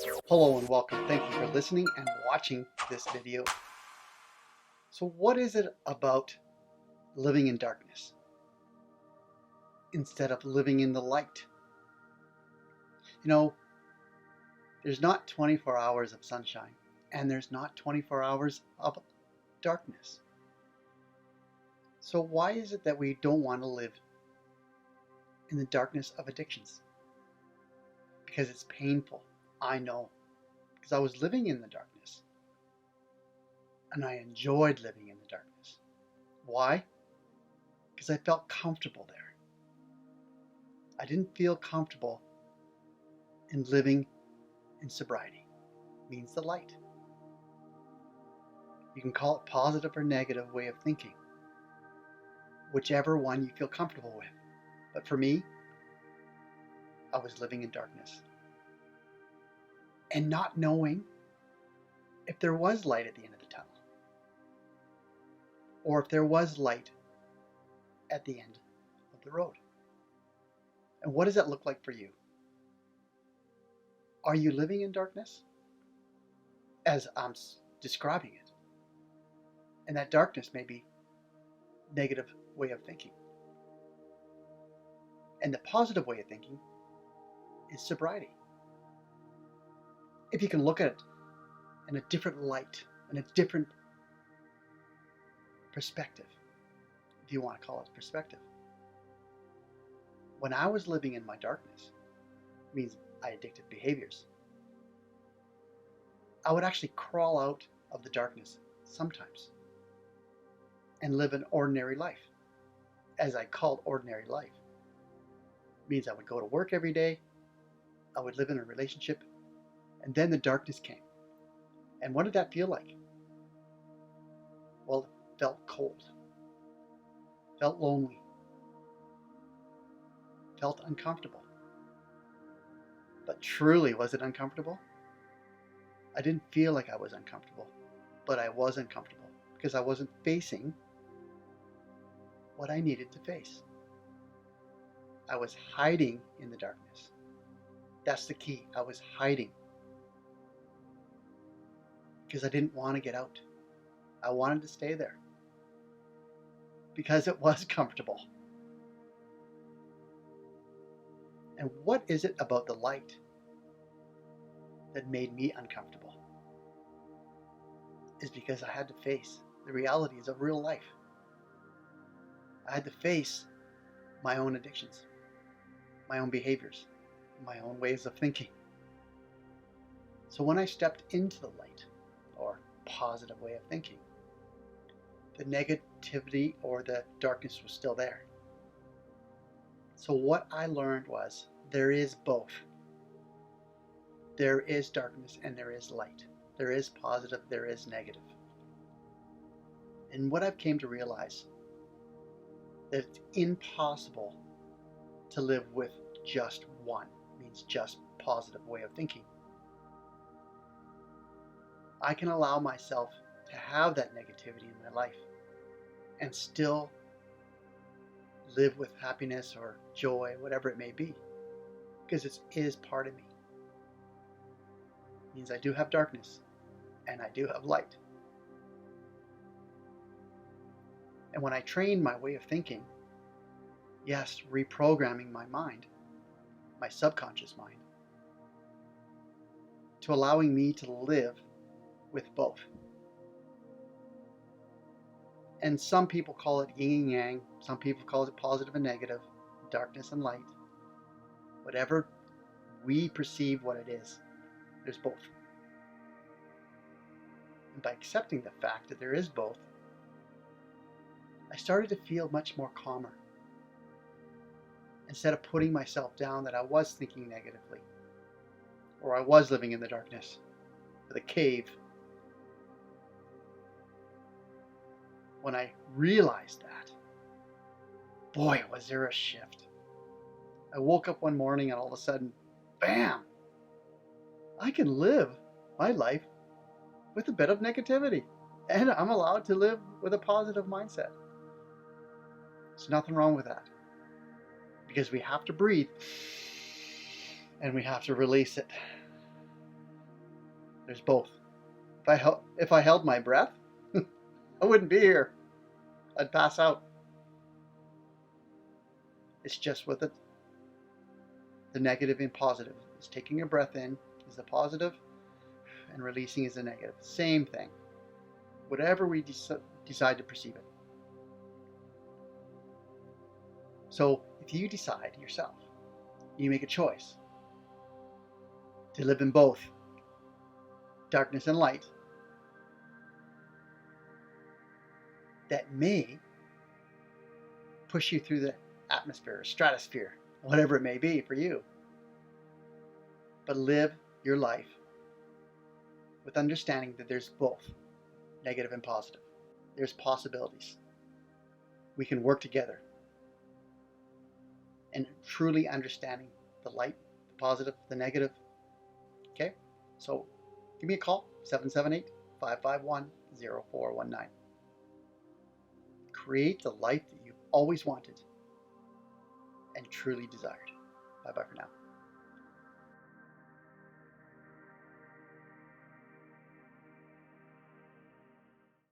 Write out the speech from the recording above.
Hello and welcome. Thank you for listening and watching this video. So what is it about living in darkness instead of living in the light? You know, there's not 24 hours of sunshine and there's not 24 hours of darkness. So why is it that we don't want to live in the darkness of addictions? Because it's painful. I know. Because I was living in the darkness. And I enjoyed living in the darkness. Why? Because I felt comfortable there. I didn't feel comfortable in living in sobriety. It means the light. You can call it positive or negative way of thinking, whichever one you feel comfortable with. But for me, I was living in darkness and not knowing if there was light at the end of the tunnel or if there was light at the end of the road. And what does that look like for you? Are you living in darkness as I'm describing it? And that darkness may be negative way of thinking. And the positive way of thinking is sobriety. If you can look at it in a different light, in a different perspective, if you want to call it perspective. When I was living in my darkness, it means addictive behaviors, I would actually crawl out of the darkness sometimes and live an ordinary life. As I called ordinary life, it means I would go to work every day, I would live in a relationship, and then the darkness came. And what did that feel like? Well, it felt cold, felt lonely, felt uncomfortable. But truly, was it uncomfortable? I didn't feel like I was uncomfortable, but I was uncomfortable because I wasn't facing what I needed to face. I was hiding in the darkness. That's the key. I was hiding because I didn't want to get out. I wanted to stay there because it was comfortable. And what is it about the light that made me uncomfortable? Is because I had to face the realities of real life. I had to face my own addictions, my own behaviors, my own ways of thinking. So when I stepped into the light, or positive way of thinking, the negativity or the darkness was still there. So what I learned was there is both. There is darkness and there is light. There is positive, there is negative. And what I've came to realize, that it's impossible to live with just one, means just positive way of thinking. I can allow myself to have that negativity in my life and still live with happiness or joy, whatever it may be, because it is part of me. It means I do have darkness and I do have light. And when I train my way of thinking, yes, reprogramming my mind, my subconscious mind, to allowing me to live with both. And some people call it yin and yang, some people call it positive and negative, darkness and light. Whatever we perceive what it is, there's both. And by accepting the fact that there is both, I started to feel much more calmer. Instead of putting myself down that I was thinking negatively, or I was living in the darkness, or the cave. When I realized that, boy, was there a shift. I woke up one morning and all of a sudden, bam, I can live my life with a bit of negativity. And I'm allowed to live with a positive mindset. There's nothing wrong with that. Because we have to breathe and we have to release it. There's both. If I held my breath, I wouldn't be here. I'd pass out. It's just with it. The negative and positive. It's taking a breath in is the positive, and releasing is the negative. Same thing. Whatever we decide to perceive it. So if you decide yourself, you make a choice to live in both darkness and light, that may push you through the atmosphere, stratosphere, whatever it may be for you. But live your life with understanding that there's both negative and positive. There's possibilities. We can work together. And truly understanding the light, the positive, the negative. Okay? So give me a call, 778-551-0419. Create the life that you've always wanted and truly desired. Bye-bye for now.